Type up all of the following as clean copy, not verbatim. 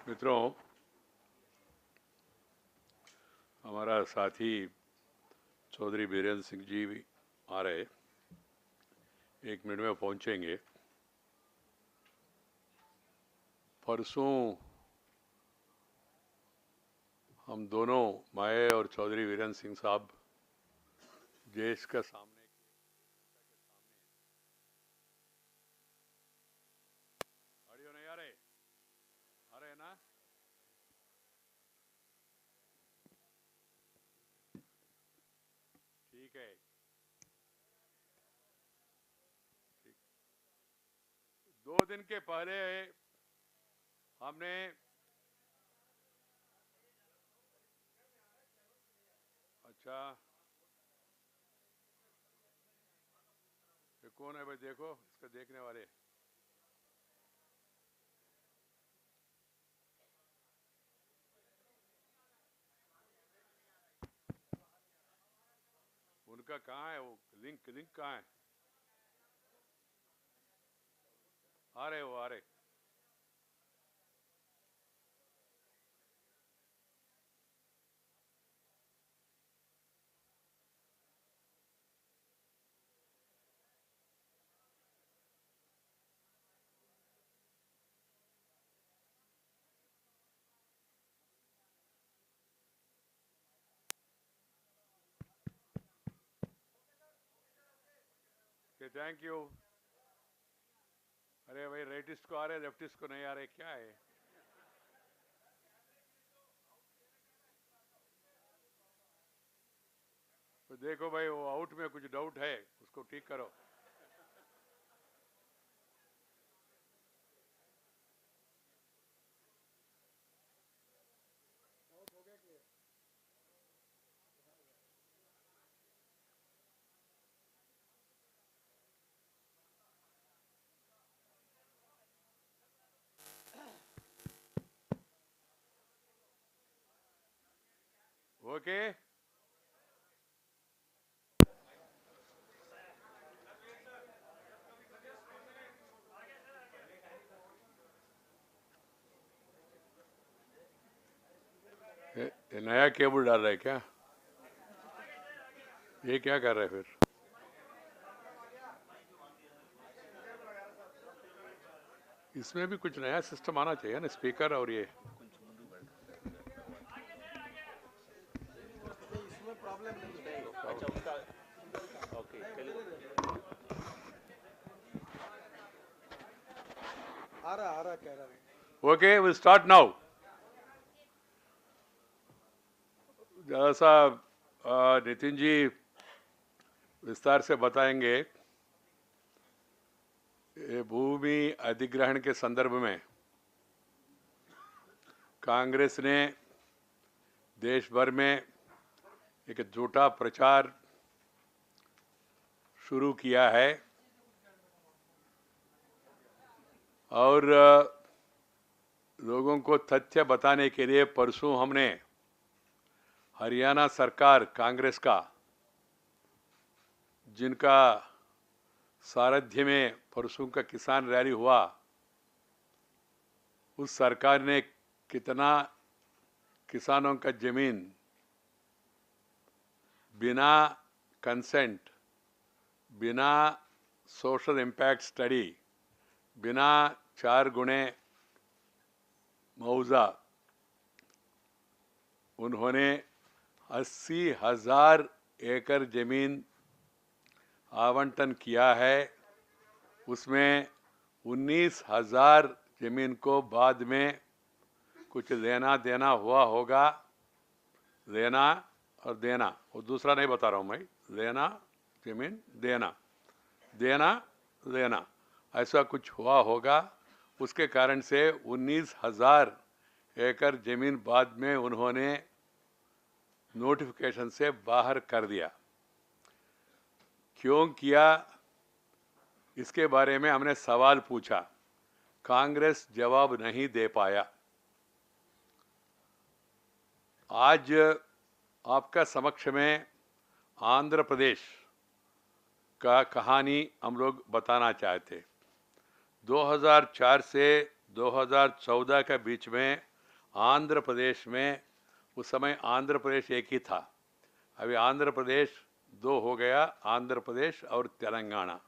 मित्रों, हमारा साथी चौधरी बीरेंद्र सिंह जी भी आ रहे, 1 मिनट में पहुंचेंगे। परसों हम दोनों, मैं और चौधरी बीरेंद्र सिंह साहब, देश का सामने ऑडियो नहीं आ रहे ना? ठीक है, ठीक। 2 दिन के पहले हमने अच्छा, ये कौन है भाई? देखो इसका देखने वाले। उनका कहाँ है? वो लिंक लिंक कहाँ है? आ रहे, वो आ रहे। Thank you. अरे भाई, राइटिस्ट को आ रहे, लेफ्टिस्ट को नहीं आ रहे, क्या है? तो देखो भाई, वो आउट में कुछ डाउट है, उसको ठीक करो। ओके, ये नया केबल डाल रहा है क्या? ये क्या कर रहा है फिर? इसमें भी कुछ नया सिस्टम आना चाहिए ना, स्पीकर और ये। इसमें प्रॉब्लम नहीं है। अच्छा, उनका ओके, आ रहा कह रहा है। Okay, will start now. जरा सा नितिन जी विस्तार से बताएंगे। ये भूमि अधिग्रहण के संदर्भ में कांग्रेस ने देश भर में एक झूठा प्रचार शुरू किया है और लोगों को तथ्य बताने के लिए परसों हमने हरियाणा सरकार कांग्रेस का, जिनका सारथ्य में परसों का किसान रैली हुआ, उस सरकार ने कितना किसानों का जमीन बिना कंसेंट, बिना सोशल इम्पैक्ट स्टडी, बिना 4 गुणे मुआवजा, उन्होंने 80,000 एकड़ जमीन आवंटन किया है। उसमें 19,000 जमीन को बाद में कुछ लेना देना हुआ होगा। लेना और देना, वो दूसरा नहीं बता रहा हूँ मैं। लेना जमीन, देना देना लेना, ऐसा कुछ हुआ होगा। उसके कारण से 19,000 एकड़ जमीन बाद में उन्होंने नोटिफिकेशन से बाहर कर दिया। क्यों किया, इसके बारे में हमने सवाल पूछा, कांग्रेस जवाब नहीं दे पाया। आज आपका समक्ष में आंध्र प्रदेश का कहानी हम लोग बताना चाहते। 2004 से 2014 के बीच में आंध्र प्रदेश में, उस समय आंध्र प्रदेश एक ही था, अभी आंध्र प्रदेश दो हो गया, आंध्र प्रदेश और तेलंगाना।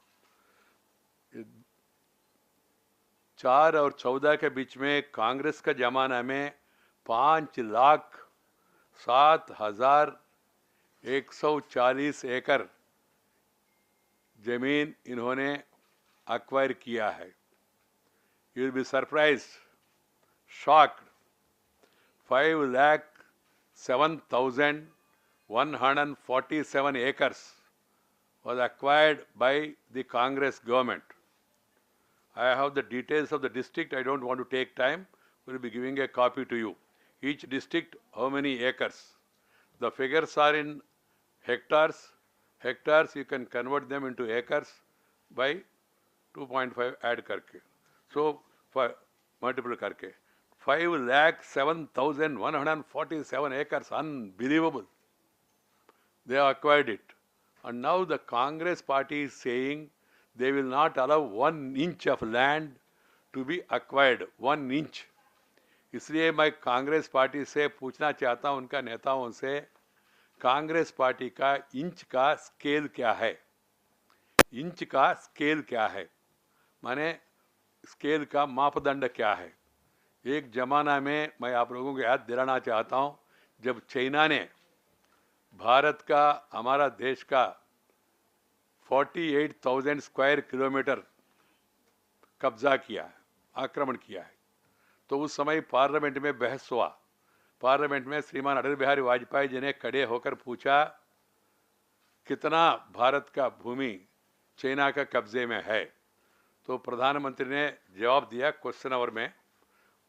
4 और 14 के बीच में कांग्रेस का जमाना में 5,07,140 एकड़ जमीन इन्होंने अक्वायर किया है। You will be surprised, shocked. 5,07,147 acres was acquired by the Congress government. I have the details of the district. I don't want to take time. We will be giving a copy to you. Each district, how many acres? The figures are in hectares. Hectares, you can convert them into acres by 2.5 add करके. So, for multiple करके. 5,07,147 acres, unbelievable. They have acquired it. And now the Congress party is saying they will not allow 1 inch of land to be acquired, 1 inch. इसलिए मैं Congress party से पूछना चाहता हूं, उनका नेताओं से, कांग्रेस पार्टी का इंच का स्केल क्या है? इंच का स्केल क्या है? माने स्केल का मापदंड क्या है? एक जमाना में मैं आप लोगों को याद दिलाना चाहता हूं, जब चाइना ने भारत का, हमारा देश का 48,000 स्क्वायर किलोमीटर कब्जा किया है, आक्रमण किया है, तो उस समय पार्लियामेंट में बहस हुआ। पार्लियामेंट में श्रीमान अटल बिहारी वाजपेयी जी ने खड़े होकर पूछा, कितना भारत का भूमि चाइना का कब्जे में है? तो प्रधानमंत्री ने जवाब दिया क्वेश्चन आवर में।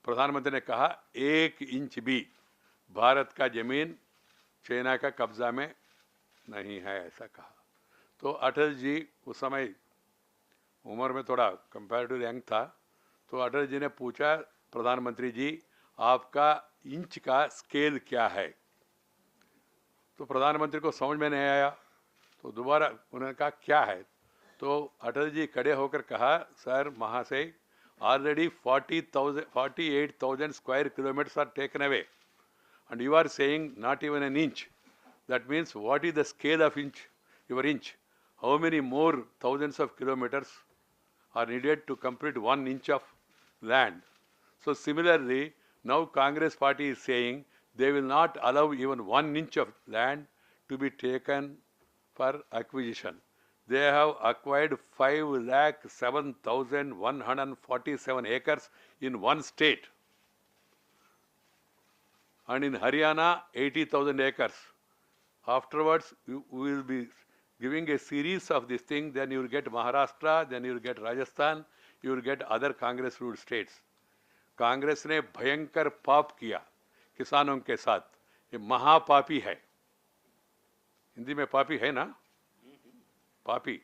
प्रधानमंत्री ने कहा 1 इंच भी भारत का जमीन चाइना का कब्जा में नहीं है, ऐसा कहा। तो अटल जी उस समय उम्र में थोड़ा कंपैरेटिवली यंग था, तो अटल जी ने पूछा, प्रधानमंत्री जी आपका इंच का स्केल क्या है? तो प्रधानमंत्री को समझ में नहीं आया, तो दोबारा उन्होंने कहा क्या है? तो अटल जी खड़े होकर कहा, सर महाशय, already 48,000 square kilometers are taken away and you are saying not even an inch. That means what is the scale of inch, your inch? How many more thousands of kilometers are needed to complete 1 inch of land? So similarly, now Congress party is saying they will not allow even 1 inch of land to be taken for acquisition. They have acquired 5,07,147 acres in one state, and in Haryana 80,000 acres. Afterwards, we will be giving a series of this thing. Then you will get Maharashtra, then you will get Rajasthan, you will get other Congress ruled states. Congress ने भयंकर पाप किया किसानों के साथ, ये महापापी है। हिंदी में पापी है ना, पापी,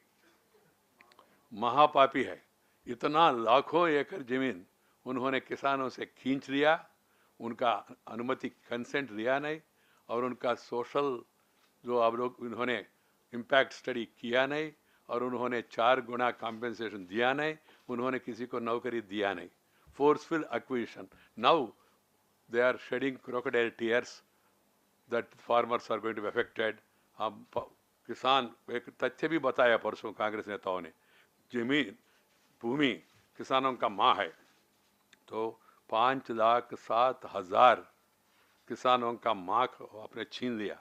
महापापी है। इतना लाखों एकड़ जमीन उन्होंने किसानों से खींच लिया, उनका अनुमति कंसेंट लिया नहीं, और उनका सोशल जो आप लोग, उन्होंने इम्पैक्ट स्टडी किया नहीं, और उन्होंने 4 गुना कॉम्पेंसेशन दिया नहीं, उन्होंने किसी को नौकरी दिया नहीं। Forceful acquisition. Now they are shedding crocodile tears that farmers are going to be affected. किसान, एक तथ्य भी बताया परसों कांग्रेस नेताओं ने, जमीन भूमि किसानों का माँ है, तो 5,07,000 किसानों का माँ आपने छीन लिया।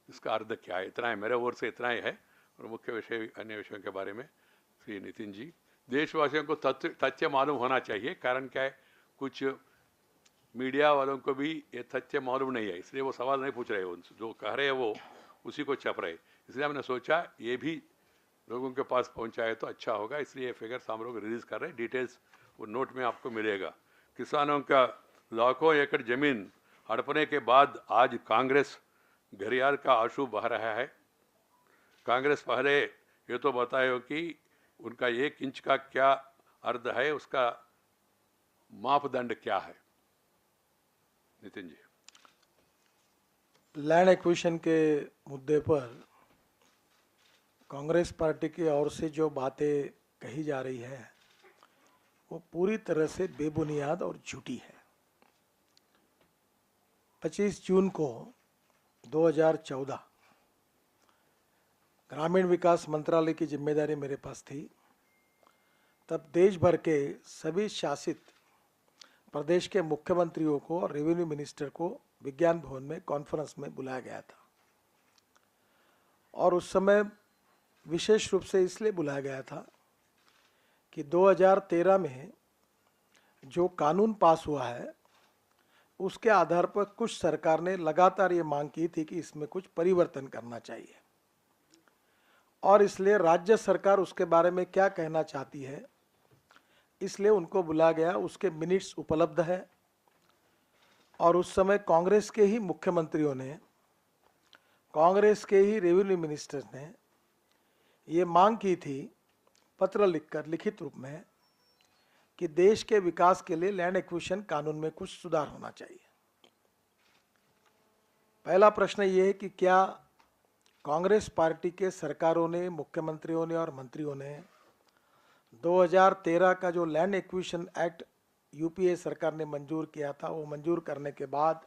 इसका अर्थ क्या है? इतना है, मेरे ओर से इतना ही है, और मुख्य विषय अन्य विषयों के बारे में श्री नितिन जी, देशवासियों को तथ्य मालूम होना चाहिए। कारण क्या है, कुछ मीडिया वालों को भी ये तथ्य मालूम नहीं है, इसलिए वो सवाल नहीं पूछ रहे, उनसे जो कह रहे हैं वो उसी को छप रहे। इसलिए हमने सोचा ये भी लोगों के पास पहुंचाए तो अच्छा होगा, इसलिए फिगर्स हम लोग रिलीज कर रहे हैं। डिटेल्स वो नोट में आपको मिलेगा। किसानों का लाखों एकड़ जमीन हड़पने के बाद आज कांग्रेस घड़ियाल का आंसू बहा रहा है। कांग्रेस पहले ये तो बताए कि उनका 1 इंच का क्या अर्थ है, उसका मापदंड क्या है? नितिन जी, लैंड एक्विजिशन के मुद्दे पर कांग्रेस पार्टी की ओर से जो बातें कही जा रही है वो पूरी तरह से बेबुनियाद और झूठी है। 25 जून को 2014 ग्रामीण विकास मंत्रालय की जिम्मेदारी मेरे पास थी। तब देश भर के सभी शासित प्रदेश के मुख्यमंत्रियों को और रेवेन्यू मिनिस्टर को विज्ञान भवन में कॉन्फ्रेंस में बुलाया गया था। और उस समय विशेष रूप से इसलिए बुलाया गया था कि 2013 में जो कानून पास हुआ है उसके आधार पर कुछ सरकार ने लगातार ये मांग की थी कि इसमें कुछ परिवर्तन करना चाहिए, और इसलिए राज्य सरकार उसके बारे में क्या कहना चाहती है इसलिए उनको बुलाया गया। उसके मिनट्स उपलब्ध है। और उस समय कांग्रेस के ही मुख्यमंत्रियों ने, कांग्रेस के ही रेवेन्यू मिनिस्टर ने ये मांग की थी पत्र लिखकर, लिखित रूप में, कि देश के विकास के लिए लैंड एक्विजिशन कानून में कुछ सुधार होना चाहिए। पहला प्रश्न ये है कि क्या कांग्रेस पार्टी के सरकारों ने, मुख्यमंत्रियों ने और मंत्रियों ने 2013 का जो लैंड एक्विजिशन एक्ट यूपीए सरकार ने मंजूर किया था, वो मंजूर करने के बाद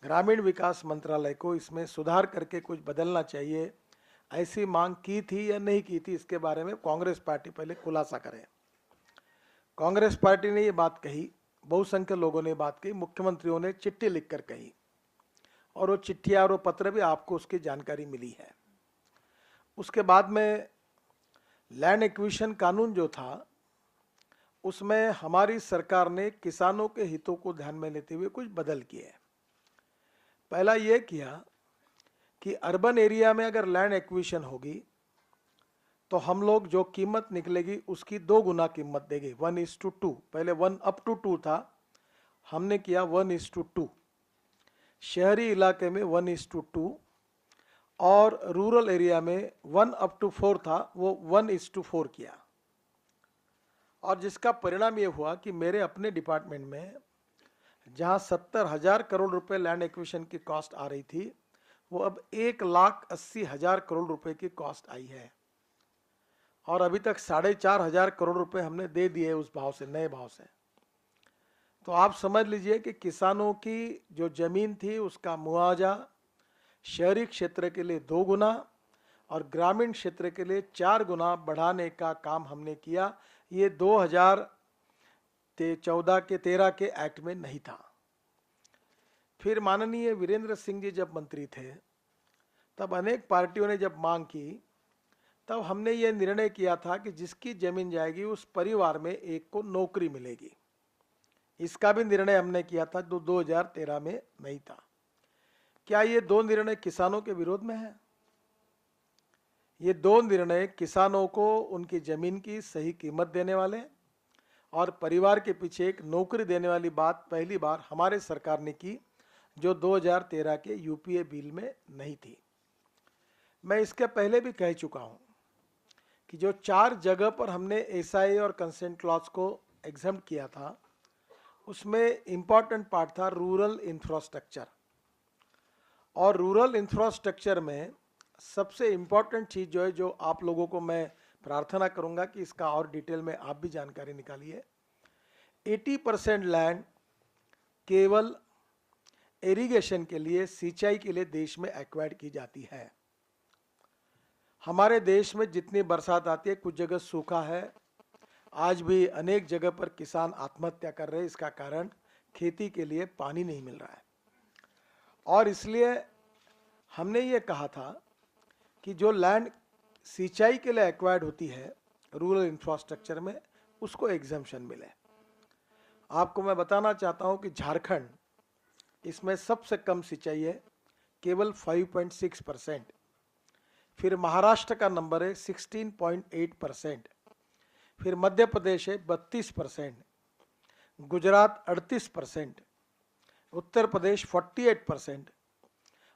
ग्रामीण विकास मंत्रालय को इसमें सुधार करके कुछ बदलना चाहिए, ऐसी मांग की थी या नहीं की थी, इसके बारे में कांग्रेस पार्टी पहले खुलासा करे। कांग्रेस पार्टी ने ये बात कही, बहुसंख्यक लोगों ने बात कही, मुख्यमंत्रियों ने चिट्ठी लिखकर कही, और वो चिट्ठियाँ और वो पत्र भी आपको उसकी जानकारी मिली है। उसके बाद में लैंड एक्विजिशन कानून जो था उसमें हमारी सरकार ने किसानों के हितों को ध्यान में लेते हुए कुछ बदल किए। पहला ये किया कि अर्बन एरिया में अगर लैंड एक्विजिशन होगी तो हम लोग जो कीमत निकलेगी उसकी 2 गुना कीमत देंगे, 1:2। पहले 1:2 था, हमने किया 1:2। शहरी इलाके में 1:2 और रूरल एरिया में 1:4 था, वो 1:4 किया। और जिसका परिणाम ये हुआ कि मेरे अपने डिपार्टमेंट में जहां 70,000 करोड़ रुपए लैंड एक्विजिशन की कॉस्ट आ रही थी, वो अब 1,80,000 करोड़ रुपए की कॉस्ट आई है। और अभी तक 4,500 करोड़ रुपए हमने दे दिए उस भाव से, नए भाव से। तो आप समझ लीजिए कि किसानों की जो जमीन थी उसका मुआवजा शहरी क्षेत्र के लिए 2 गुना और ग्रामीण क्षेत्र के लिए 4 गुना बढ़ाने का काम हमने किया। ये 2014 के 13 के एक्ट में नहीं था। फिर माननीय वीरेंद्र सिंह जी जब मंत्री थे, तब अनेक पार्टियों ने जब मांग की, तब हमने ये निर्णय किया था कि जिसकी जमीन जाएगी उस परिवार में एक को नौकरी मिलेगी। इसका भी निर्णय हमने किया था, 2013 में नहीं था। क्या ये 2 निर्णय किसानों के विरोध में है? ये 2 निर्णय किसानों को उनकी जमीन की सही कीमत देने वाले और परिवार के पीछे एक नौकरी देने वाली बात पहली बार हमारे सरकार ने की, जो 2013 के यूपीए बिल में नहीं थी। मैं इसके पहले भी कह चुका हूं कि जो 4 जगह पर हमने एसआई और कंसेंट क्लॉज को एग्जम्प्ट किया था, उसमें इंपॉर्टेंट पार्ट था रूरल इंफ्रास्ट्रक्चर। और रूरल इंफ्रास्ट्रक्चर में सबसे इंपॉर्टेंट चीज़ जो है, जो आप लोगों को मैं प्रार्थना करूंगा कि इसका और डिटेल में आप भी जानकारी निकालिए, 80% लैंड केवल इरिगेशन के लिए, सिंचाई के लिए देश में एक्वायर्ड की जाती है। हमारे देश में जितनी बरसात आती है, कुछ जगह सूखा है, आज भी अनेक जगह पर किसान आत्महत्या कर रहे हैं। इसका कारण खेती के लिए पानी नहीं मिल रहा है। और इसलिए हमने ये कहा था कि जो लैंड सिंचाई के लिए एक्वायर्ड होती है रूरल इंफ्रास्ट्रक्चर में, उसको एग्जम्पशन मिले। आपको मैं बताना चाहता हूं कि झारखंड, इसमें सबसे कम सिंचाई है, केवल 5.6%। फिर महाराष्ट्र का नंबर है 16.8%। फिर मध्य प्रदेश है 32%, गुजरात 38%, उत्तर प्रदेश 48%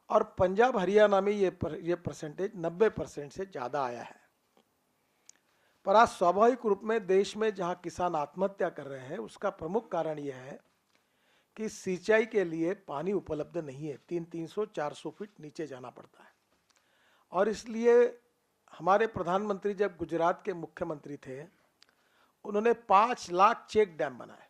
और पंजाब हरियाणा में ये परसेंटेज 90% से ज़्यादा आया है। पर आज स्वाभाविक रूप में देश में जहां किसान आत्महत्या कर रहे हैं, उसका प्रमुख कारण यह है कि सिंचाई के लिए पानी उपलब्ध नहीं है। 300-400 फीट नीचे जाना पड़ता है। और इसलिए हमारे प्रधानमंत्री जब गुजरात के मुख्यमंत्री थे, उन्होंने 5 लाख चेक डैम बनाए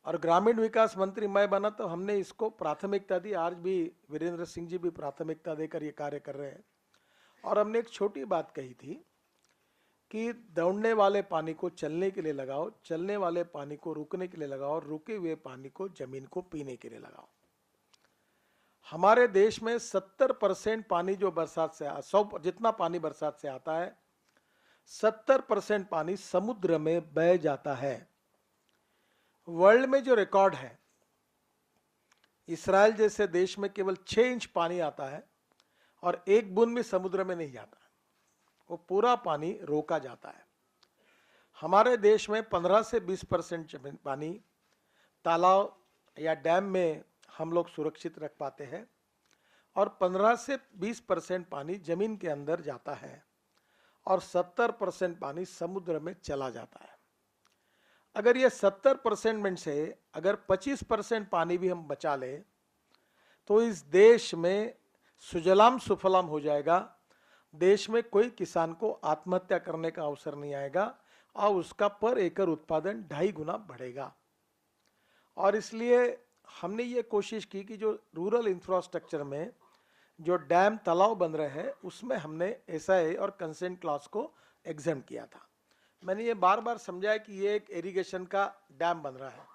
और ग्रामीण विकास मंत्री मैं बना तो हमने इसको प्राथमिकता दी। आज भी वीरेंद्र सिंह जी भी प्राथमिकता देकर ये कार्य कर रहे हैं। और हमने एक छोटी बात कही थी कि दौड़ने वाले पानी को चलने के लिए लगाओ, चलने वाले पानी को रुकने के लिए लगाओ, और रुके हुए पानी को जमीन को पीने के लिए लगाओ। हमारे देश में 70% पानी जो बरसात से 100 जितना पानी बरसात से आता है, 70% पानी समुद्र में बह जाता है। वर्ल्ड में जो रिकॉर्ड है, इस्राएल जैसे देश में केवल 6 इंच पानी आता है और एक बूंद भी समुद्र में नहीं जाता, वो पूरा पानी रोका जाता है। हमारे देश में 15 से 20% पानी तालाब या डैम में हम लोग सुरक्षित रख पाते हैं, और 15 से 20% पानी जमीन के अंदर जाता है, और 70% पानी समुद्र में चला जाता है। अगर ये 70% में से अगर 25% पानी भी हम बचा ले तो इस देश में सुजलाम सुफलाम हो जाएगा। देश में कोई किसान को आत्महत्या करने का अवसर नहीं आएगा, और उसका पर एकड़ उत्पादन 2.5 गुना बढ़ेगा। और इसलिए हमने ये कोशिश की कि जो रूरल इंफ्रास्ट्रक्चर में जो डैम तालाब बन रहे हैं उसमें हमने SIA और कंसेंट क्लॉज को एग्जाम किया था। मैंने ये बार बार समझाया कि ये एक इरिगेशन का डैम बन रहा है,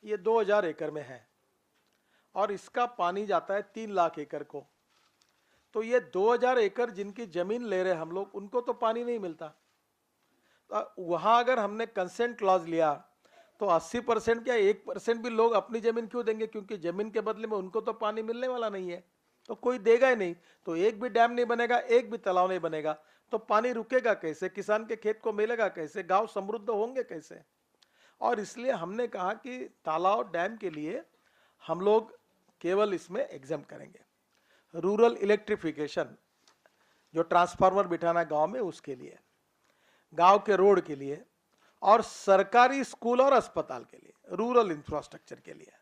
ये 2000 एकड़ में है और इसका पानी जाता है 3 लाख एकड़ को। तो ये 2000 एकड़ जिनकी जमीन ले रहे हम लोग, उनको तो पानी नहीं मिलता। तो वहां अगर हमने कंसेंट क्लॉज लिया तो 80% क्या 1% भी लोग अपनी जमीन क्यों देंगे, क्योंकि जमीन के बदले में उनको तो पानी मिलने वाला नहीं है, तो कोई देगा ही नहीं। तो एक भी डैम नहीं बनेगा, एक भी तालाब नहीं बनेगा, तो पानी रुकेगा कैसे, किसान के खेत को मिलेगा कैसे, गांव समृद्ध होंगे कैसे। और इसलिए हमने कहा कि तालाब डैम के लिए हम लोग केवल इसमें एग्जाम करेंगे। रूरल इलेक्ट्रिफिकेशन, जो ट्रांसफार्मर बिठाना गांव में, उसके लिए, गांव के रोड के लिए, और सरकारी स्कूल और अस्पताल के लिए, रूरल इंफ्रास्ट्रक्चर के लिए,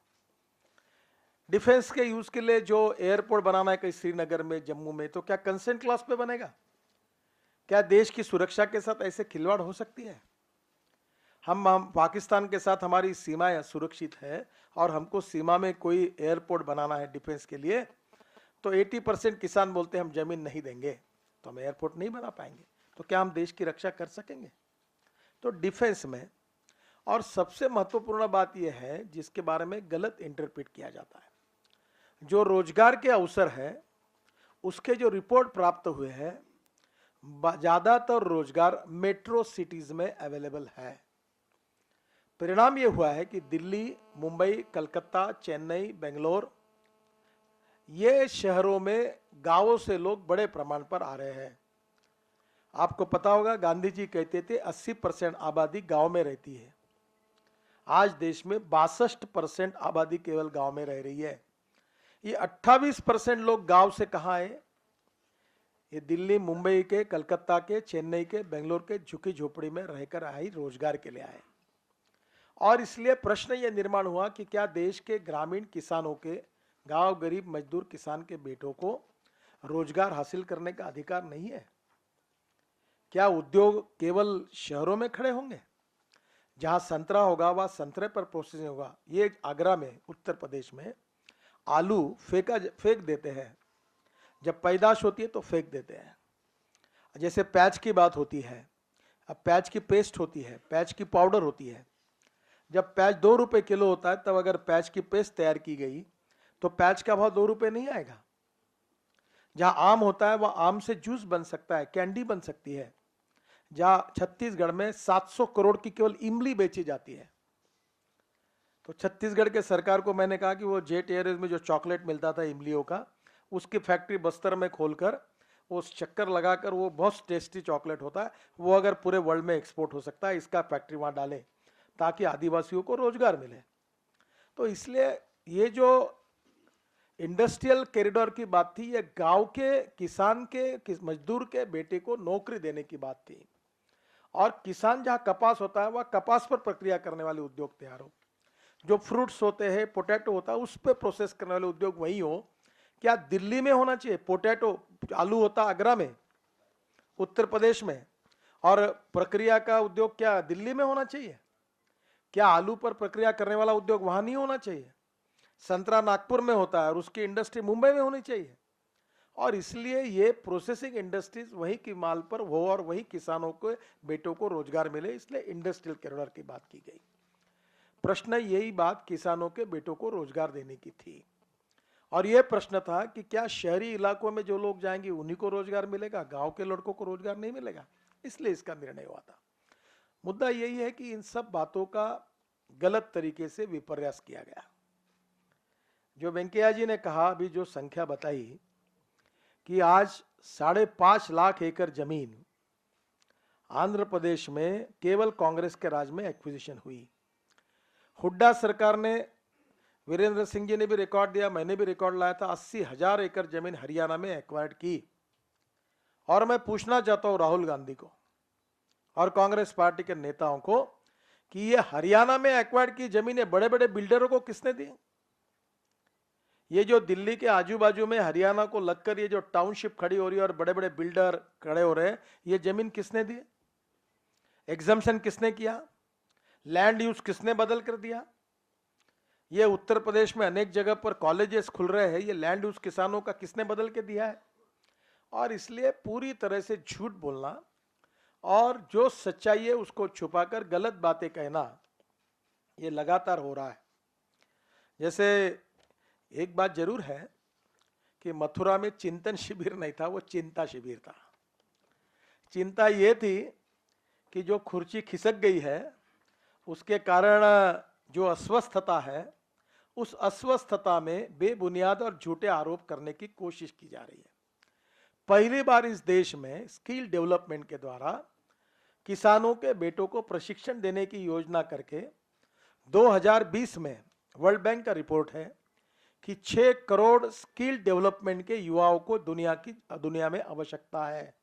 डिफेंस के यूज के लिए जो एयरपोर्ट बनाना है कहीं श्रीनगर में, जम्मू में, तो क्या कंसेंट क्लॉज पे बनेगा? क्या देश की सुरक्षा के साथ ऐसे खिलवाड़ हो सकती है? हम पाकिस्तान के साथ हमारी सीमाएं सुरक्षित है और हमको सीमा में कोई एयरपोर्ट बनाना है डिफेंस के लिए, तो 80% किसान बोलते हैं हम जमीन नहीं देंगे, तो हम एयरपोर्ट नहीं बना पाएंगे, तो क्या हम देश की रक्षा कर सकेंगे? तो डिफेंस में, और सबसे महत्वपूर्ण बात यह है जिसके बारे में गलत इंटरप्रेट किया जाता है, जो रोजगार के अवसर है उसके जो रिपोर्ट प्राप्त हुए हैं, ज्यादातर रोजगार मेट्रो सिटीज में अवेलेबल है। परिणाम यह हुआ है कि दिल्ली, मुंबई, कलकत्ता, चेन्नई, बेंगलोर, ये शहरों में गांवों से लोग बड़े प्रमाण पर आ रहे हैं। आपको पता होगा गांधी जी कहते थे 80% आबादी गांव में रहती है। आज देश में 62% आबादी केवल गांव में रह रही है। ये 28% लोग गांव से कहां आए? ये दिल्ली, मुंबई के, कलकत्ता के, चेन्नई के, बेंगलोर के झुकी झोपड़ी में रहकर आई रोजगार के लिए आए। और इसलिए प्रश्न ये निर्माण हुआ कि क्या देश के ग्रामीण किसानों के, गांव गरीब मजदूर किसान के बेटों को रोजगार हासिल करने का अधिकार नहीं है? क्या उद्योग केवल शहरों में खड़े होंगे? जहां संतरा होगा वहां संतरे पर प्रोसेसिंग होगा। ये आगरा में, उत्तर प्रदेश में आलू फेंक देते हैं, जब पैदाश होती है तो फेंक देते हैं। जैसे प्याज की बात होती है, अब प्याज की पेस्ट होती है, प्याज की पाउडर होती है। जब प्याज 2 रुपए किलो होता है, तब अगर प्याज की पेस्ट तैयार की गई तो प्याज का भाव 2 रुपए नहीं आएगा। जहां आम होता है वह आम से जूस बन सकता है, कैंडी बन सकती है। जहां छत्तीसगढ़ में 700 करोड़ की केवल इमली बेची जाती है। तो छत्तीसगढ़ के सरकार को मैंने कहा कि वो जेट एयरवेज में जो चॉकलेट मिलता था इमलियों का, उसकी फैक्ट्री बस्तर में खोलकर उस चक्कर लगाकर, वो बहुत टेस्टी चॉकलेट होता है, वो अगर पूरे वर्ल्ड में एक्सपोर्ट हो सकता है, इसका फैक्ट्री वहां डाले ताकि आदिवासियों को रोजगार मिले। तो इसलिए ये जो इंडस्ट्रियल कॉरिडोर की बात थी, ये गांव के किसान के मजदूर के बेटे को नौकरी देने की बात थी। और किसान जहां कपास होता है वह कपास पर प्रक्रिया करने वाले उद्योग तैयार हो, जो फ्रूट्स होते हैं, पोटैटो होता है, उस पर प्रोसेस करने वाले उद्योग वही हो। क्या दिल्ली में होना चाहिए? पोटैटो, आलू होता आगरा में, उत्तर प्रदेश में, और प्रक्रिया का उद्योग क्या दिल्ली में होना चाहिए? क्या आलू पर प्रक्रिया करने वाला उद्योग वहां नहीं होना चाहिए? संतरा नागपुर में होता है और उसकी इंडस्ट्री मुंबई में होनी चाहिए। और इसलिए ये प्रोसेसिंग इंडस्ट्रीज वही की माल पर हो और वही किसानों के बेटों को रोजगार मिले, इसलिए इंडस्ट्रियल कॉरिडोर की बात की गई। प्रश्न यही बात किसानों के बेटों को रोजगार देने की थी। और यह प्रश्न था कि क्या शहरी इलाकों में जो लोग जाएंगे उन्हीं को रोजगार मिलेगा, गांव के लड़कों को रोजगार नहीं मिलेगा? इसलिए इसका निर्णय हुआ था। मुद्दा यही है कि इन सब बातों का गलत तरीके से विपर्यास किया गया। जो वेंकैया जी ने कहा, अभी जो संख्या बताई कि आज 5.5 लाख एकड़ जमीन आंध्र प्रदेश में केवल कांग्रेस के राज में एक्विजिशन हुई। हुड्डा सरकार ने, वीरेंद्र सिंह जी ने भी रिकॉर्ड दिया, मैंने भी रिकॉर्ड लाया था, 80,000 एकड़ जमीन हरियाणा में एक्वायर्ड की। और मैं पूछना चाहता हूं राहुल गांधी को और कांग्रेस पार्टी के नेताओं को कि ये हरियाणा में एक्वायर्ड की जमीनें बड़े बड़े बिल्डरों को किसने दी? ये जो दिल्ली के आजू बाजू में हरियाणा को लगकर ये जो टाउनशिप खड़ी हो रही है और बड़े बड़े बिल्डर खड़े हो रहे हैं, ये जमीन किसने दी? एग्जम्पशन किसने किया? लैंड यूज किसने बदल कर दिया? ये उत्तर प्रदेश में अनेक जगह पर कॉलेजेस खुल रहे हैं, ये लैंड यूज किसानों का किसने बदल के दिया है? और इसलिए पूरी तरह से झूठ बोलना और जो सच्चाई है उसको छुपाकर गलत बातें कहना, ये लगातार हो रहा है। जैसे एक बात जरूर है कि मथुरा में चिंतन शिविर नहीं था, वो चिंता शिविर था। चिंता ये थी कि जो खुर्ची खिसक गई है उसके कारण जो अस्वस्थता है, उस अस्वस्थता में बेबुनियाद और झूठे आरोप करने की कोशिश की जा रही है। पहली बार इस देश में स्किल डेवलपमेंट के द्वारा किसानों के बेटों को प्रशिक्षण देने की योजना करके 2020 में वर्ल्ड बैंक का रिपोर्ट है कि 6 करोड़ स्किल डेवलपमेंट के युवाओं को दुनिया में आवश्यकता है।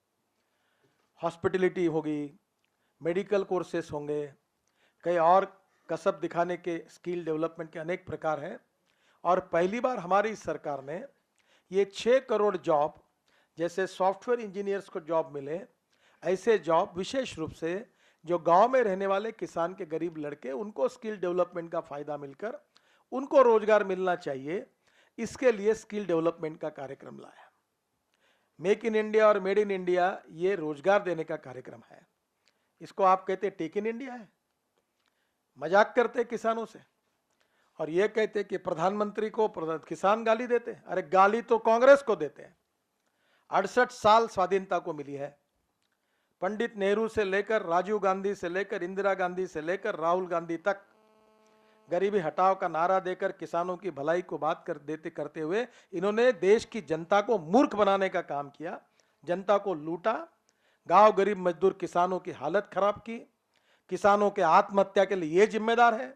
हॉस्पिटलिटी होगी, मेडिकल कोर्सेस होंगे, कई और कसब दिखाने के स्किल डेवलपमेंट के अनेक प्रकार हैं। और पहली बार हमारी सरकार ने ये 6 करोड़ जॉब, जैसे सॉफ्टवेयर इंजीनियर्स को जॉब मिले, ऐसे जॉब विशेष रूप से जो गांव में रहने वाले किसान के गरीब लड़के, उनको स्किल डेवलपमेंट का फायदा मिलकर उनको रोजगार मिलना चाहिए, इसके लिए स्किल डेवलपमेंट का कार्यक्रम लाया। मेक इन इंडिया और मेड इन इंडिया ये रोजगार देने का कार्यक्रम है। इसको आप कहते टेक इन इंडिया है। मजाक करते किसानों से और ये कहते कि प्रधानमंत्री को किसान गाली देते। अरे गाली तो कांग्रेस को देते हैं। 68 साल स्वाधीनता को मिली है। पंडित नेहरू से लेकर राजीव गांधी से लेकर इंदिरा गांधी से लेकर राहुल गांधी तक गरीबी हटाओ का नारा देकर किसानों की भलाई को बात करते हुए इन्होंने देश की जनता को मूर्ख बनाने का काम किया, जनता को लूटा, गांव गरीब मजदूर किसानों की हालत खराब की, किसानों के आत्महत्या के लिए ये जिम्मेदार है।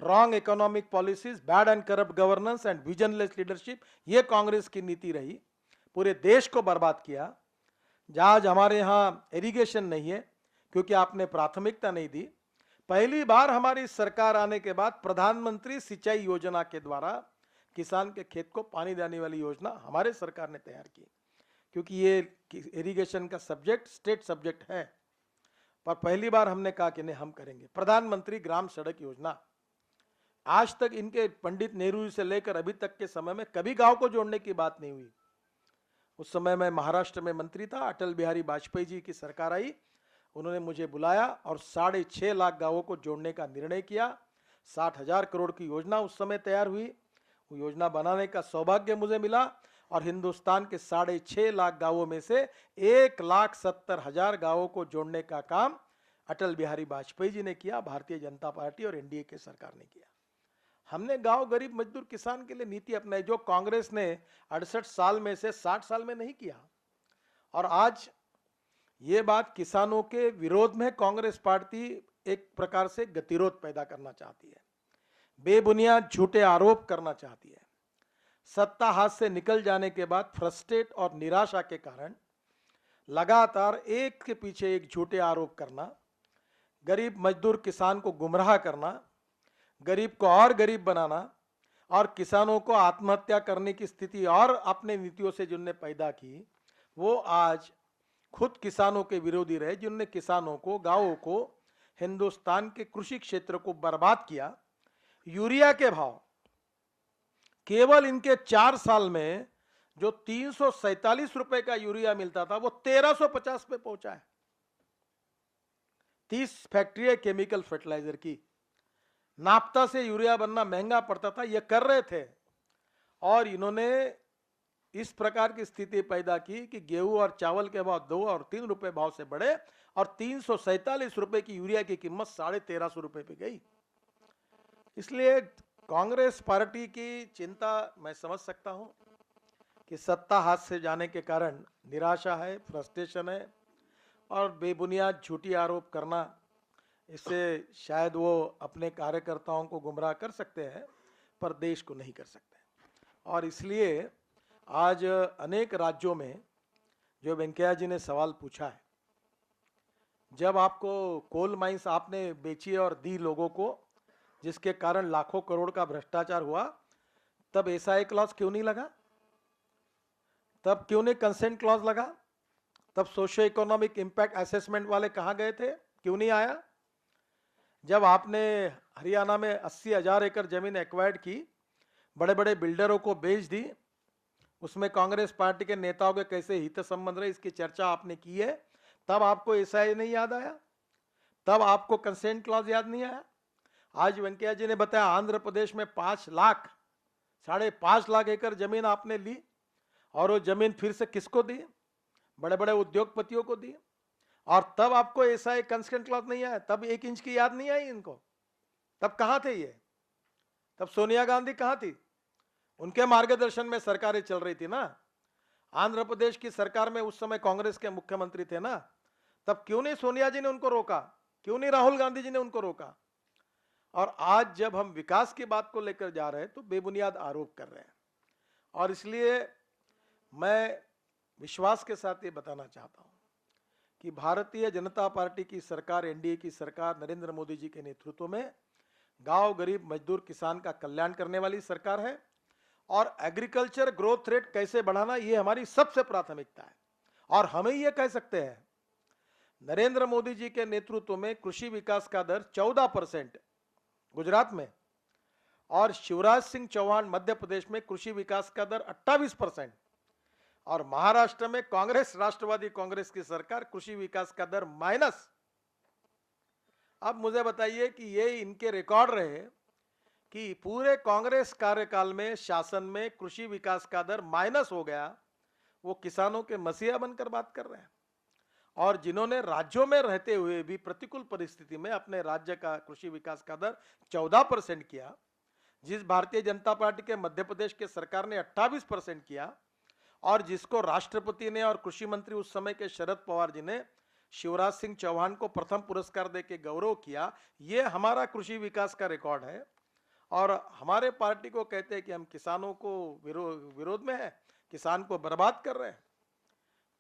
Wrong economic policies, bad and corrupt governance and visionless leadership, ये कांग्रेस की नीति रही। पूरे देश को बर्बाद किया। जहाज हमारे यहाँ इरिगेशन नहीं है क्योंकि आपने प्राथमिकता नहीं दी। पहली बार हमारी सरकार आने के बाद प्रधानमंत्री सिंचाई योजना के द्वारा किसान के खेत को पानी देने वाली योजना हमारे सरकार ने तैयार की, क्योंकि ये इरिगेशन का सब्जेक्ट स्टेट सब्जेक्ट है। पर पहली बार हमने कहा कि नहीं, हम करेंगे। प्रधानमंत्री ग्राम सड़क योजना, आज तक इनके पंडित नेहरू से लेकर अभी तक के समय में कभी गांव को जोड़ने की बात नहीं हुई। उस समय मैं महाराष्ट्र में मंत्री था, अटल बिहारी वाजपेयी जी की सरकार आई, उन्होंने मुझे बुलाया और 6.5 लाख गांवों को जोड़ने का निर्णय किया। 60,000 करोड़ की योजना उस समय तैयार हुई। वो योजना बनाने का सौभाग्य मुझे मिला और हिंदुस्तान के 6.5 लाख गांवों में से 1,70,000 गांवों को जोड़ने का काम अटल बिहारी वाजपेयी जी ने किया, भारतीय जनता पार्टी और एनडीए के सरकार ने किया। हमने गांव गरीब मजदूर किसान के लिए नीति अपनाई, जो कांग्रेस ने 68 साल में से 60 साल में नहीं किया। और आज ये बात किसानों के विरोध में कांग्रेस पार्टी एक प्रकार से गतिरोध पैदा करना चाहती है, बेबुनियाद झूठे आरोप करना चाहती है। सत्ता हाथ से निकल जाने के बाद फ्रस्ट्रेट और निराशा के कारण लगातार एक के पीछे एक झूठे आरोप करना, गरीब मजदूर किसान को गुमराह करना, गरीब को और गरीब बनाना और किसानों को आत्महत्या करने की स्थिति और अपने नीतियों से जिन्होंने पैदा की, वो आज खुद किसानों के विरोधी रहे, जिन्होंने किसानों को, गांवों को हिंदुस्तान के कृषि क्षेत्र को बर्बाद किया। यूरिया के भाव केवल इनके 4 साल में जो 347 रुपए का यूरिया मिलता था वो 1350 पे पहुंचा है। 30 फैक्ट्री है केमिकल फर्टिलाइजर की। नाफ्ता से यूरिया बनना महंगा पड़ता था, ये कर रहे थे, और इन्होंने इस प्रकार की स्थिति पैदा की कि गेहूं और चावल के भाव 2 और 3 रुपए भाव से बढ़े और 347 रुपए की यूरिया की कीमत 1350 रुपए पे गई। इसलिए कांग्रेस पार्टी की चिंता मैं समझ सकता हूं कि सत्ता हाथ से जाने के कारण निराशा है, फ्रस्ट्रेशन है, और बेबुनियाद झूठी आरोप करना, इससे शायद वो अपने कार्यकर्ताओं को गुमराह कर सकते हैं पर देश को नहीं कर सकते। और इसलिए आज अनेक राज्यों में जो वेंकैया जी ने सवाल पूछा है, जब आपको कोल माइंस आपने बेची और दी लोगों को, जिसके कारण लाखों करोड़ का भ्रष्टाचार हुआ, तब एसआई क्लॉज क्यों नहीं लगा? तब क्यों नहीं कंसेंट क्लॉज लगा? तब सोशियो इकोनॉमिक इंपैक्ट असेसमेंट वाले कहां गए थे? क्यों नहीं आया? जब आपने हरियाणा में 80,000 एकड़ जमीन एक्वायर्ड की, बड़े बड़े बिल्डरों को बेच दी, उसमें कांग्रेस पार्टी के नेताओं के कैसे हित संबंध रहे इसकी चर्चा आपने की है, तब आपको एसआई नहीं याद आया? तब आपको कंसेंट क्लॉज याद नहीं आया? आज वेंकैया जी ने बताया आंध्र प्रदेश में 5 लाख 5.5 लाख एकड़ जमीन आपने ली, और वो जमीन फिर से किसको दी? बड़े बड़े उद्योगपतियों को दी, और तब आपको ऐसा एक कंसेंट क्लॉज नहीं आया? तब 1 इंच की याद नहीं आई इनको? तब कहां थे ये? तब सोनिया गांधी कहां थी? उनके मार्गदर्शन में सरकारें चल रही थी ना। आंध्र प्रदेश की सरकार में उस समय कांग्रेस के मुख्यमंत्री थे ना। तब क्यों नहीं सोनिया जी ने उनको रोका? क्यों नहीं राहुल गांधी जी ने उनको रोका? और आज जब हम विकास की बात को लेकर जा रहे हैं तो बेबुनियाद आरोप कर रहे हैं। और इसलिए मैं विश्वास के साथ ये बताना चाहता हूं कि भारतीय जनता पार्टी की सरकार, एनडीए की सरकार, नरेंद्र मोदी जी के नेतृत्व में गांव, गरीब, मजदूर, किसान का कल्याण करने वाली सरकार है, और एग्रीकल्चर ग्रोथ रेट कैसे बढ़ाना ये हमारी सबसे प्राथमिकता है। और हमें ये कह सकते हैं, नरेंद्र मोदी जी के नेतृत्व में कृषि विकास का दर 14% गुजरात में, और शिवराज सिंह चौहान मध्य प्रदेश में कृषि विकास का दर 28%, और महाराष्ट्र में कांग्रेस, राष्ट्रवादी कांग्रेस की सरकार, कृषि विकास का दर माइनस। अब मुझे बताइए कि ये इनके रिकॉर्ड रहे कि पूरे कांग्रेस कार्यकाल में, शासन में कृषि विकास का दर माइनस हो गया, वो किसानों के मसीहा बनकर बात कर रहे हैं। और जिन्होंने राज्यों में रहते हुए भी प्रतिकूल परिस्थिति में अपने राज्य का कृषि विकास का दर 14% किया, जिस भारतीय जनता पार्टी के मध्य प्रदेश के सरकार ने 28% किया, और जिसको राष्ट्रपति ने और कृषि मंत्री उस समय के शरद पवार जी ने शिवराज सिंह चौहान को प्रथम पुरस्कार देके गौरव किया, ये हमारा कृषि विकास का रिकॉर्ड है। और हमारे पार्टी को कहते हैं कि हम किसानों को विरोध में है, किसान को बर्बाद कर रहे हैं।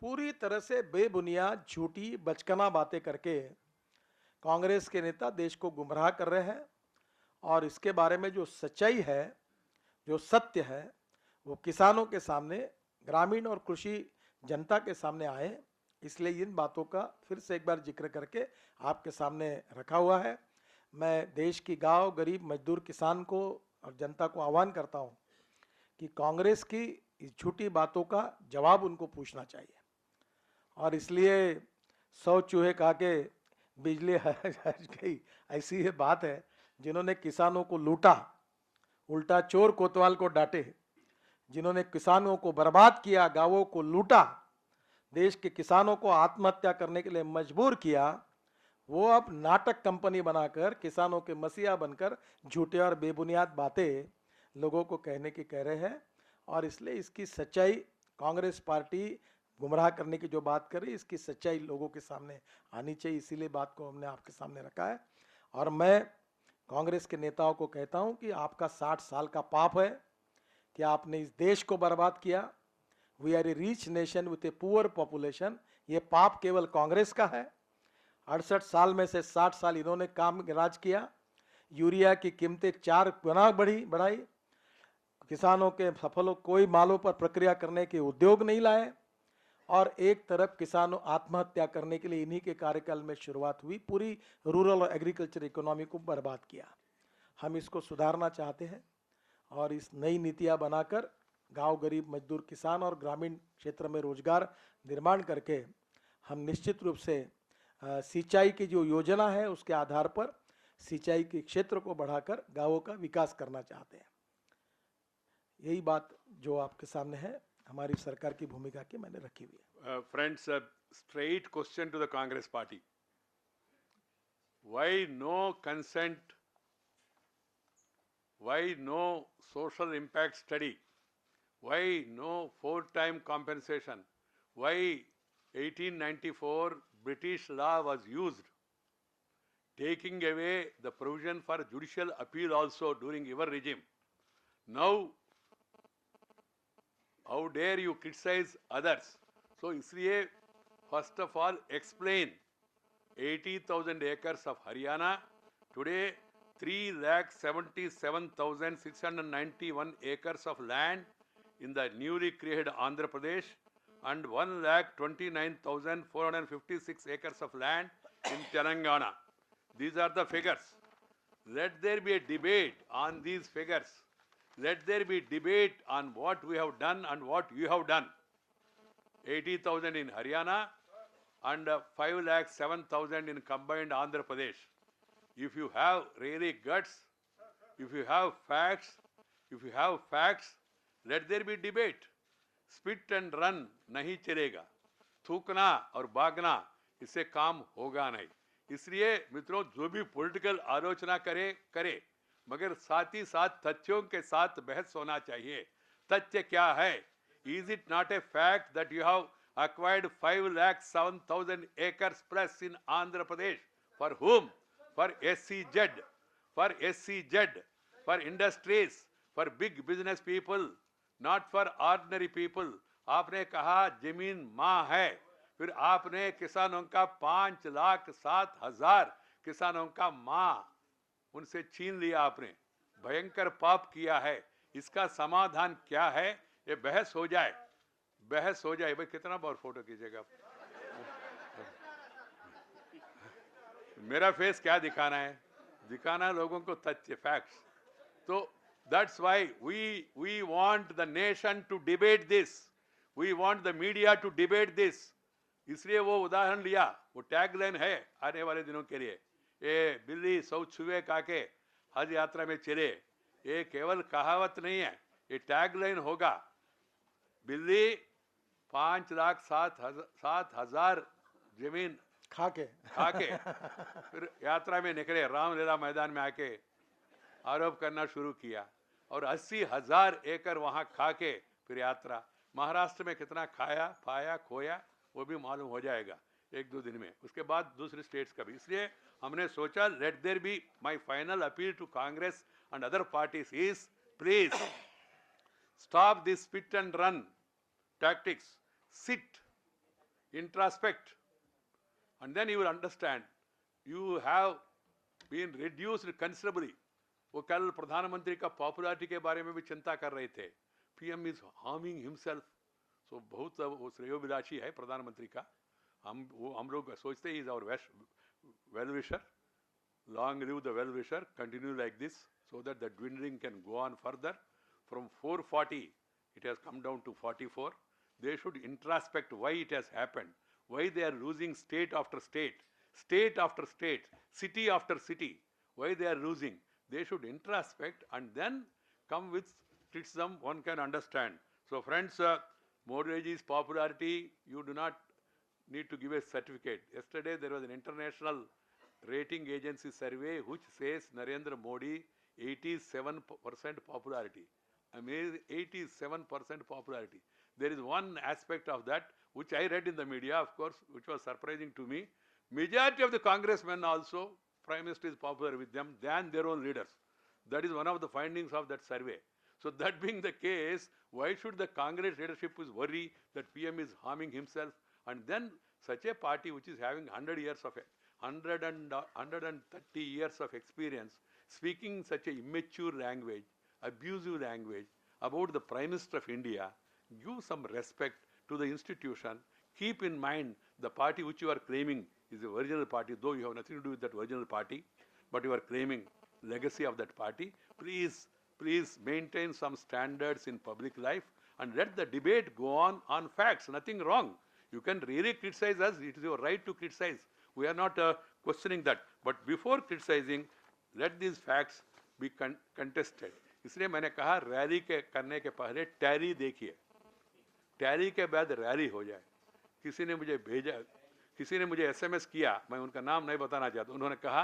पूरी तरह से बेबुनियाद, झूठी, बचकाना बातें करके कांग्रेस के नेता देश को गुमराह कर रहे हैं। और इसके बारे में जो सच्चाई है, जो सत्य है, वो किसानों के सामने, ग्रामीण और कृषि जनता के सामने आए। इसलिए इन बातों का फिर से एक बार जिक्र करके आपके सामने रखा हुआ है। मैं देश की गांव, गरीब, मजदूर, किसान को और जनता को आह्वान करता हूं कि कांग्रेस की इस झूठी बातों का जवाब उनको पूछना चाहिए। और इसलिए 100 चूहे खा के बिजली हज गई, ऐसी ये बात है। जिन्होंने किसानों को लूटा, उल्टा चोर कोतवाल को डांटे, जिन्होंने किसानों को बर्बाद किया, गांवों को लूटा, देश के किसानों को आत्महत्या करने के लिए मजबूर किया, वो अब नाटक कंपनी बनाकर किसानों के मसीहा बनकर झूठे और बेबुनियाद बातें लोगों को कहने की कह रहे हैं। और इसलिए इसकी सच्चाई, कांग्रेस पार्टी गुमराह करने की जो बात कर रही है, इसकी सच्चाई लोगों के सामने आनी चाहिए। इसीलिए बात को हमने आपके सामने रखा है। और मैं कांग्रेस के नेताओं को कहता हूं कि आपका 60 साल का पाप है कि आपने इस देश को बर्बाद किया। We are a rich nation with a poor population. ये पाप केवल कांग्रेस का है। 68 साल में से 60 साल इन्होंने काम राज किया। यूरिया की कीमतें 4 गुना बढ़ाई, किसानों के सफलों कोई मालों पर प्रक्रिया करने के उद्योग नहीं लाए, और एक तरफ किसानों आत्महत्या करने के लिए इन्हीं के कार्यकाल में शुरुआत हुई, पूरी रूरल और एग्रीकल्चर इकोनॉमी को बर्बाद किया। हम इसको सुधारना चाहते हैं और इस नई नीतियां बनाकर गांव, गरीब, मजदूर, किसान और ग्रामीण क्षेत्र में रोजगार निर्माण करके हम निश्चित रूप से सिंचाई की जो योजना है उसके आधार पर सिंचाई के क्षेत्र को बढ़ाकर गांवों का विकास करना चाहते हैं। यही बात जो आपके सामने है हमारी सरकार की भूमिका की मैंने रखी हुई है। Friends, a straight question to the Congress party. Why no consent? Why no social impact study? Why no four-time compensation? Why 1894 British law was used, taking away the provision for judicial appeal also during your regime? Now, how dare you criticize others? So, इसलिए first of all explain 80,000 acres of Haryana, today 3,77,691 acres of land in the newly created Andhra Pradesh and 1,29,456 acres of land in Telangana. These are the figures. Let there be a debate on these figures. Let there be debate on what we have done and what you have done. 80,000 in Haryana and 5,07,000 in combined Andhra Pradesh. If you have really guts, if you have facts, let there be debate. Spit and run नहीं चलेगा, थूकना और भागना इससे काम होगा नहीं। इसलिए मित्रों, जो भी पॉलिटिकल आलोचना करे, मगर साथ ही साथ तथ्यों के साथ बहस होना चाहिए। तथ्य क्या है? Is it not a fact that you have acquired 5,07,000 acres plus in Andhra Pradesh? For whom? For SCZ, for industries, for big business people, not for ordinary people. आपने कहा जमीन माँ है, फिर आपने किसानों का 5,07,000 किसानों का माँ उनसे छीन लिया। आपने भयंकर पाप किया है। इसका समाधान क्या है? ये बहस हो जाए। भाई कितना बार फोटो खींचेगा? मेरा फेस क्या दिखाना है? दिखाना लोगों को तथ्य, फैक्ट्स। तो that's why we want the nation to debate this. We want the media to debate this. इसलिए वो उदाहरण लिया, वो टैगलाइन है आने वाले दिनों के लिए। ये बिल्ली सौ छुए काके हज यात्रा में चले, ये केवल कहावत नहीं है, ये टैगलाइन होगा। बिल्ली 5,07,000 जमीन खाके फिर यात्रा में निकले, रामलीला मैदान में आके आरोप करना शुरू किया और 80,000 एकड़ वहां खाके फिर यात्रा। महाराष्ट्र में कितना खाया, पाया, खोया वो भी मालूम हो जाएगा एक दो दिन में, उसके बाद दूसरे स्टेट्स का भी। इसलिए हमने सोचा let there be, my final appeal to Congress and other parties is please stop this spit and run tactics. Sit, introspect, and then you will understand. You have been reduced considerably. वो कल प्रधानमंत्री का popularity के बारे में भी चिंता कर रहे थे। PM is harming himself. So बहुत वो श्रेयोभिलाषी है प्रधानमंत्री का। हम लोग सोचते ही is our well wisher. Long live the well wisher, continue like this so that the dwindling can go on further. From 440, it has come down to 44. They should introspect why it has happened, why they are losing state after state, city after city, why they are losing. They should introspect and then come with criticism one can understand. So friends, Modi ji's popularity, you do not need to give a certificate. Yesterday there was an international rating agency survey which says Narendra Modi 87% popularity. Amazing, 87% popularity. There is one aspect of that which I read in the media, of course, which was surprising to me. Majority of the congressmen also, Prime Minister is popular with them than their own leaders. That is one of the findings of that survey. So that being the case, why should the Congress leadership is worry that PM is harming himself? And then such a party which is having 130 years of experience, speaking such a immature language, abusive language about the Prime Minister of India, give some respect to the institution, keep in mind the party which you are claiming is a original party, though you have nothing to do with that original party, but you are claiming legacy of that party. Please maintain some standards in public life and let the debate go on facts. Nothing wrong. You can really criticize us. It is your right to criticize. We are not questioning that. But before criticizing, let these facts be contested. इसलिए मैंने कहा rally के करने के पहले tally देखिए, tally के बाद रैली हो जाए. किसी ने मुझे भेजा, किसी ने मुझे एसएमएस किया, मैं उनका नाम नहीं बताना चाहता. उन्होंने कहा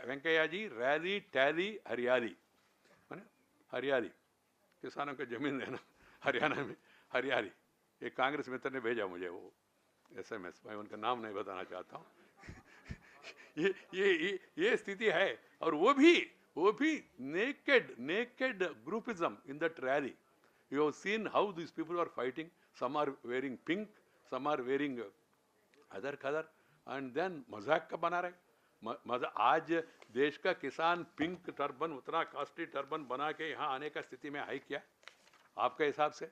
वेंकैया जी रैली टैली हरियाली, हरियाली किसानों को जमीन देना हरियाणा में, हरियाली. एक कांग्रेस मित्र ने भेजा मुझे वो एसएमएस, मैं उनका नाम नहीं बताना चाहता हूँ. ये स्थिति है. और वो भी naked groupism in that rally. You have seen how these people are fighting. Some are wearing pink, some are wearing other color, and then मजाक का बना रहे. आज देश का किसान पिंक टर्बन, उतना कॉस्टली टर्बन बना के यहाँ आने का स्थिति में है क्या? आपके हिसाब से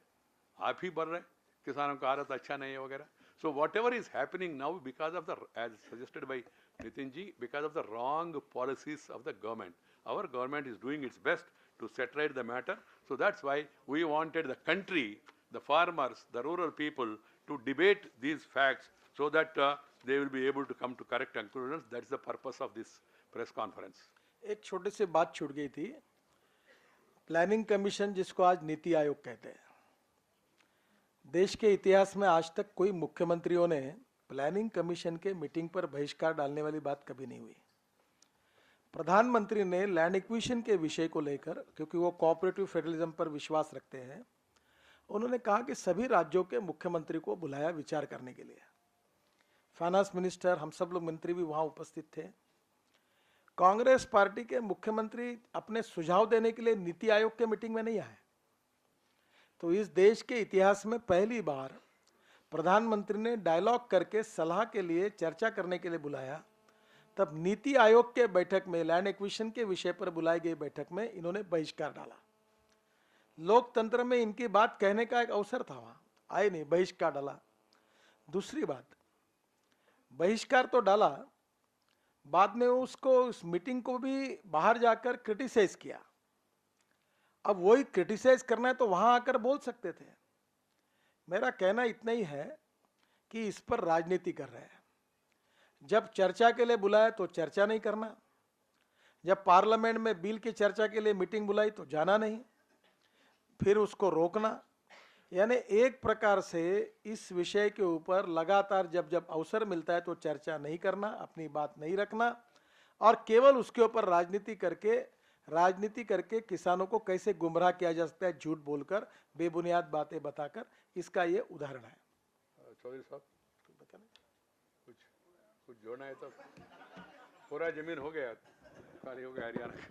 आप ही बढ़ रहे, किसानों का हालत अच्छा नहीं है वगैरह. So whatever is happening now, because of the, as suggested by Nitin ji, because of the wrong policies of the government. Our government is doing its best to set right the matter. So that's why we wanted the country, the farmers, the rural people to debate these facts so that they will be able to come to correct conclusions. That's the purpose of this press conference. एक छोटी सी बात छूट गई थी. Planning commission, जिसको आज नीति आयोग कहते हैं, देश के इतिहास में आज तक कोई मुख्यमंत्रियों ने प्लानिंग कमीशन के मीटिंग पर बहिष्कार डालने वाली बात कभी नहीं हुई. प्रधानमंत्री ने लैंड एक्विजिशन के विषय को लेकर, क्योंकि वो कोऑपरेटिव फेडरलिज्म पर विश्वास रखते हैं, उन्होंने कहा कि सभी राज्यों के मुख्यमंत्री को बुलाया विचार करने के लिए. फाइनेंस मिनिस्टर, हम सब लोग मंत्री भी वहां उपस्थित थे. कांग्रेस पार्टी के मुख्यमंत्री अपने सुझाव देने के लिए नीति आयोग के मीटिंग में नहीं आए. तो इस देश के इतिहास में पहली बार प्रधानमंत्री ने डायलॉग करके सलाह के लिए, चर्चा करने के लिए बुलाया. तब नीति आयोग के बैठक में, लैंड एक्विजिशन के विषय पर बुलाई गई बैठक में इन्होंने बहिष्कार डाला. लोकतंत्र में इनकी बात कहने का एक अवसर था, वहां आए नहीं, बहिष्कार डाला. दूसरी बात, बहिष्कार तो डाला, बाद में उसको, उस मीटिंग को भी बाहर जाकर क्रिटिसाइज किया. अब वही क्रिटिसाइज करना है तो वहां आकर बोल सकते थे. मेरा कहना इतना ही है कि इस पर राजनीति कर रहे हैं. जब चर्चा के लिए बुलाया तो चर्चा नहीं करना, जब पार्लियामेंट में बिल की चर्चा के लिए मीटिंग बुलाई तो जाना नहीं, फिर उसको रोकना. यानी एक प्रकार से इस विषय के ऊपर लगातार जब जब अवसर मिलता है तो चर्चा नहीं करना, अपनी बात नहीं रखना, और केवल उसके ऊपर राजनीति करके किसानों को कैसे गुमराह किया जा सकता है, झूठ बोलकर, बेबुनियाद बातें बताकर. इसका ये उदाहरण है. चौधरी साहब कुछ जोड़ना है तो पूरा जमीन हो गया, खाली हो गया हरियाणा का.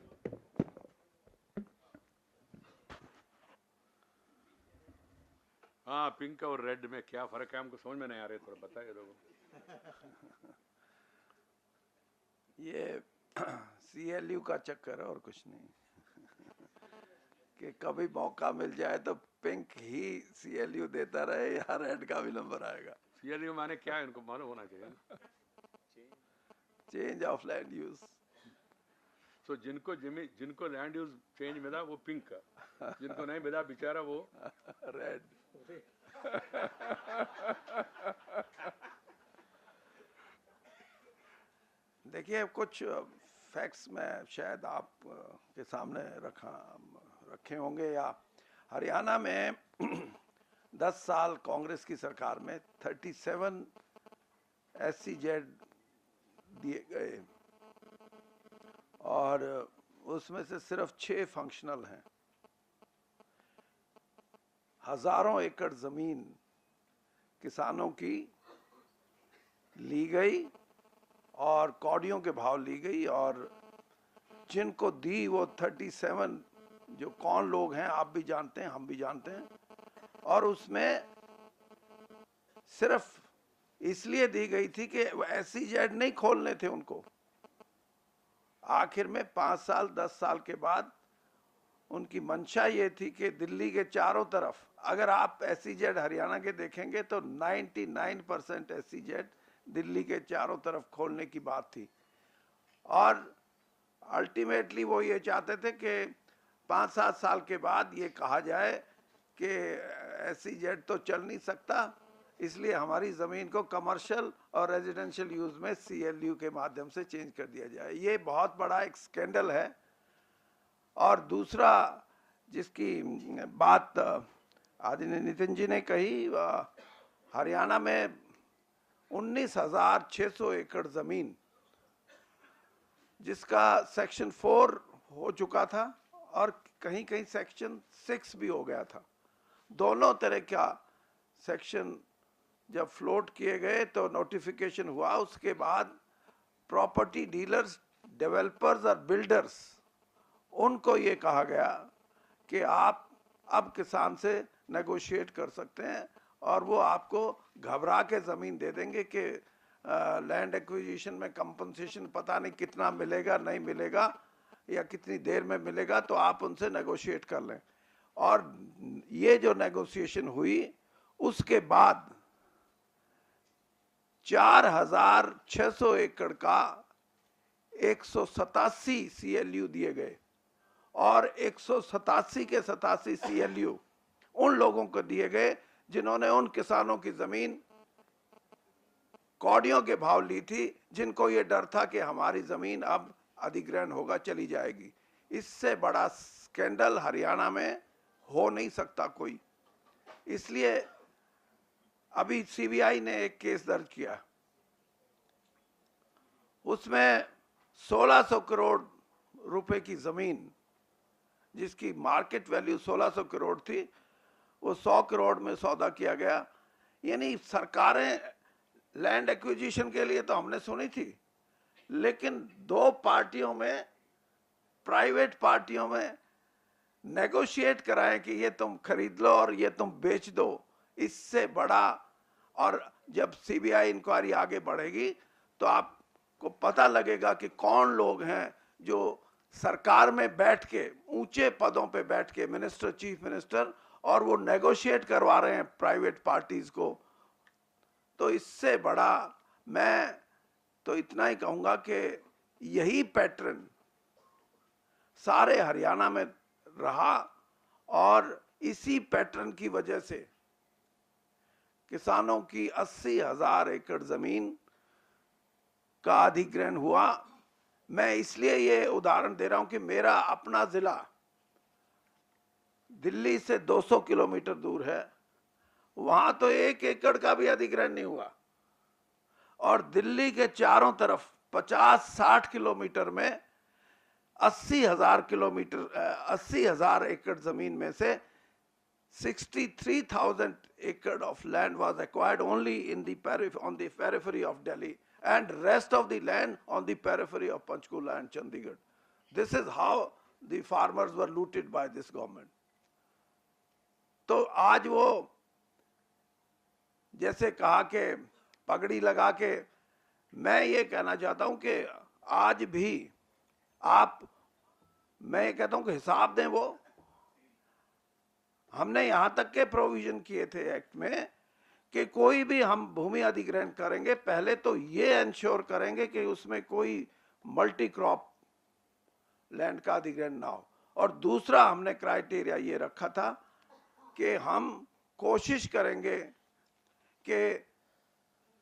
हाँ, पिंक और रेड में क्या फर्क है हमको समझ में नहीं आ रहा है, थोड़ा बताइए लोगों. ये CLU का चक्कर है और कुछ नहीं. कि कभी मौका मिल जाए तो पिंक ही CLU देता रहे या रेड का भी नंबर आएगा. CLU माने क्या है, इनको मालूम होना चाहिए. Change of land use. So जिनको लैंड यूज चेंज मिला वो पिंक का, जिनको नहीं मिला बेचारा वो रेड. देखिए, कुछ फैक्ट्स में शायद आप के सामने रखे होंगे. या हरियाणा में 10 साल कांग्रेस की सरकार में 37 SEZ दिए गए और उसमें से सिर्फ 6 फंक्शनल हैं. हजारों एकड़ जमीन किसानों की ली गई और कौड़ियों के भाव ली गई, और जिनको दी वो 37 जो कौन लोग हैं आप भी जानते हैं, हम भी जानते हैं. और उसमें सिर्फ इसलिए दी गई थी कि SEZ नहीं खोलने थे उनको. आखिर में 5 साल 10 साल के बाद उनकी मंशा ये थी कि दिल्ली के चारों तरफ, अगर आप SEZ हरियाणा के देखेंगे तो 99% SEZ दिल्ली के चारों तरफ खोलने की बात थी। और अल्टीमेटली वो ये चाहते थे कि 5-7 साल के बाद ये कहा जाए कि SEZ तो चल नहीं सकता, इसलिए हमारी ज़मीन को कमर्शियल और रेजिडेंशियल यूज़ में CLU के माध्यम से चेंज कर दिया जाए। ये बहुत बड़ा एक स्कैंडल है। और दूसरा जिसकी बात आदरणीय नितिन जी ने कही, हरियाणा में 19,600 एकड़ ज़मीन जिसका सेक्शन 4 हो चुका था और कहीं कहीं सेक्शन 6 भी हो गया था। दोनों तरह का सेक्शन जब फ्लोट किए गए तो नोटिफिकेशन हुआ, उसके बाद प्रॉपर्टी डीलर्स, डेवलपर्स और बिल्डर्स, उनको ये कहा गया कि आप अब किसान से नेगोशिएट कर सकते हैं और वो आपको घबरा के ज़मीन दे देंगे कि लैंड एक्विजिशन में कंपनसेशन पता नहीं कितना मिलेगा, नहीं मिलेगा या कितनी देर में मिलेगा, तो आप उनसे नेगोशिएट कर लें। और ये जो नेगोशिएशन हुई उसके बाद 4,600 एकड़ का 187 CLU दिए गए और 187 के 87 CLU उन लोगों को दिए गए जिन्होंने उन किसानों की जमीन कौड़ियों के भाव ली थी, जिनको ये डर था कि हमारी जमीन अब अधिग्रहण होगा, चली जाएगी। इससे बड़ा स्कैंडल हरियाणा में हो नहीं सकता कोई। इसलिए अभी CBI ने एक केस दर्ज किया, उसमें 1600 करोड़ रुपए की जमीन जिसकी मार्केट वैल्यू 1600 करोड़ थी, वो 100 करोड़ में सौदा किया गया। यानी सरकारें लैंड एक्विजिशन के लिए तो हमने सुनी थी, लेकिन दो पार्टियों में, प्राइवेट पार्टियों में नेगोशिएट कराएं कि ये तुम खरीद लो और ये तुम बेच दो, इससे बड़ा। और जब CBI इंक्वायरी आगे बढ़ेगी तो आपको पता लगेगा कि कौन लोग हैं जो सरकार में बैठ के, ऊंचे पदों पे बैठ के, मिनिस्टर, चीफ मिनिस्टर, और वो नेगोशिएट करवा रहे हैं प्राइवेट पार्टीज को। तो इससे बड़ा मैं तो इतना ही कहूंगा कि यही पैटर्न सारे हरियाणा में रहा और इसी पैटर्न की वजह से किसानों की 80,000 एकड़ जमीन का अधिग्रहण हुआ। मैं इसलिए ये उदाहरण दे रहा हूं कि मेरा अपना जिला दिल्ली से 200 किलोमीटर दूर है, वहां तो 1 एकड़ का भी अधिग्रहण नहीं हुआ। और दिल्ली के चारों तरफ 50-60 किलोमीटर में 80,000 एकड़ जमीन में से 63,000 acre of land was acquired only in the on the periphery of Delhi, and rest of the land on the periphery of Panchkula and Chandigarh. This is how the farmers were looted by this government. तो आज वो जैसे कहा कि पगड़ी लगा के, मैं ये कहना चाहता हूं कि आज भी आप, मैं ये कहता हूं कि हिसाब दें। वो हमने यहां तक के प्रोविजन किए थे एक्ट में कि कोई भी हम भूमि अधिग्रहण करेंगे, पहले तो ये इंश्योर करेंगे कि उसमें कोई मल्टी क्रॉप लैंड का अधिग्रहण ना हो। और दूसरा हमने क्राइटेरिया ये रखा था कि हम कोशिश करेंगे कि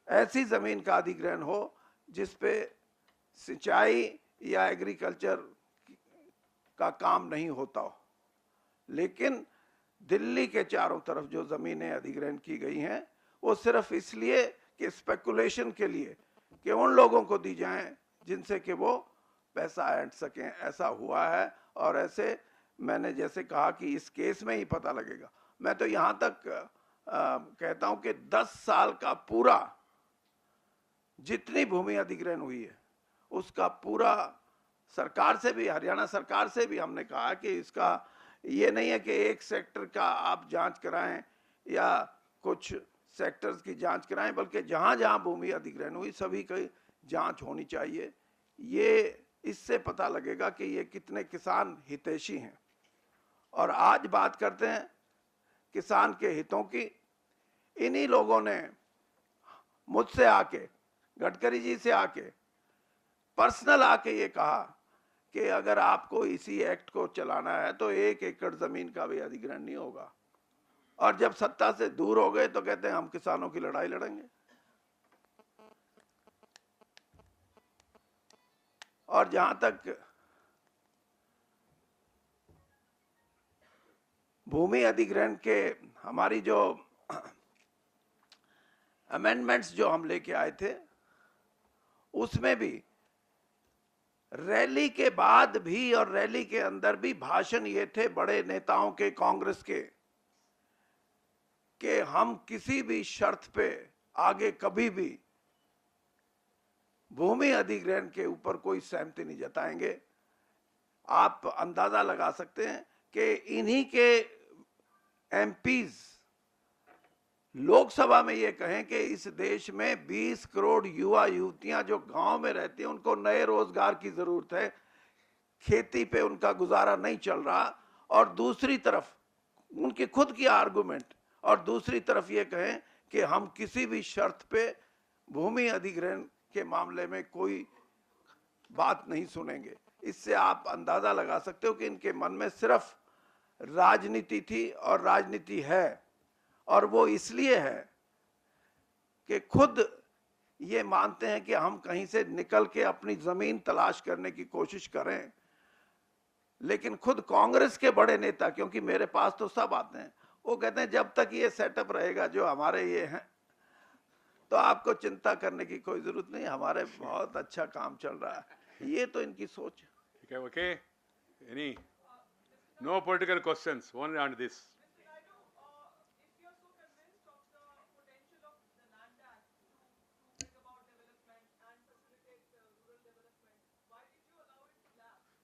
ऐसी जमीन का अधिग्रहण हो जिस पे सिंचाई या एग्रीकल्चर का काम नहीं होता हो। लेकिन दिल्ली के चारों तरफ जो जमीनें अधिग्रहण की गई हैं वो सिर्फ इसलिए कि स्पेकुलेशन के लिए कि उन लोगों को दी जाएं जिनसे कि वो पैसा ऐंठ सकें, ऐसा हुआ है। और ऐसे मैंने जैसे कहा कि इस केस में ही पता लगेगा। मैं तो यहाँ तक कहता हूँ कि 10 साल का पूरा जितनी भूमि अधिग्रहण हुई है उसका पूरा सरकार से भी, हरियाणा सरकार से भी हमने कहा कि इसका ये नहीं है कि एक सेक्टर का आप जांच कराएं या कुछ सेक्टर्स की जांच कराएं, बल्कि जहां जहां भूमि अधिग्रहण हुई सभी की जांच होनी चाहिए। ये इससे पता लगेगा कि ये कितने किसान हितैषी हैं। और आज बात करते हैं किसान के हितों की। इन्हीं लोगों ने मुझसे आके, गडकरी जी से आके, पर्सनल आके ये कहा कि अगर आपको इसी एक्ट को चलाना है तो 1 एकड़ जमीन का भी अधिग्रहण नहीं होगा। और जब सत्ता से दूर हो गए तो कहते हैं हम किसानों की लड़ाई लड़ेंगे। और जहां तक भूमि अधिग्रहण के हमारी जो अमेंडमेंट्स जो हम लेके आए थे, उसमें भी रैली के बाद भी और रैली के अंदर भी भाषण ये थे बड़े नेताओं के, कांग्रेस के, कि हम किसी भी शर्त पे आगे कभी भी भूमि अधिग्रहण के ऊपर कोई सहमति नहीं जताएंगे। आप अंदाजा लगा सकते हैं कि इन्हीं के एमपीज लोकसभा में ये कहें कि इस देश में 20 करोड़ युवा युवतियां जो गांव में रहती हैं उनको नए रोजगार की जरूरत है, खेती पे उनका गुजारा नहीं चल रहा, और दूसरी तरफ उनकी खुद की आर्गुमेंट, और दूसरी तरफ ये कहें कि हम किसी भी शर्त पे भूमि अधिग्रहण के मामले में कोई बात नहीं सुनेंगे। इससे आप अंदाजा लगा सकते हो कि इनके मन में सिर्फ राजनीति थी और राजनीति है। और वो इसलिए है कि खुद ये मानते हैं कि हम कहीं से निकल के अपनी जमीन तलाश करने की कोशिश करें, लेकिन खुद कांग्रेस के बड़े नेता, क्योंकि मेरे पास तो सब आते हैं, वो कहते हैं जब तक ये सेटअप रहेगा जो हमारे ये हैं तो आपको चिंता करने की कोई जरूरत नहीं, हमारे बहुत अच्छा काम चल रहा है। ये तो इनकी सोच है। ठीक है, okay, any no political questions, only on this.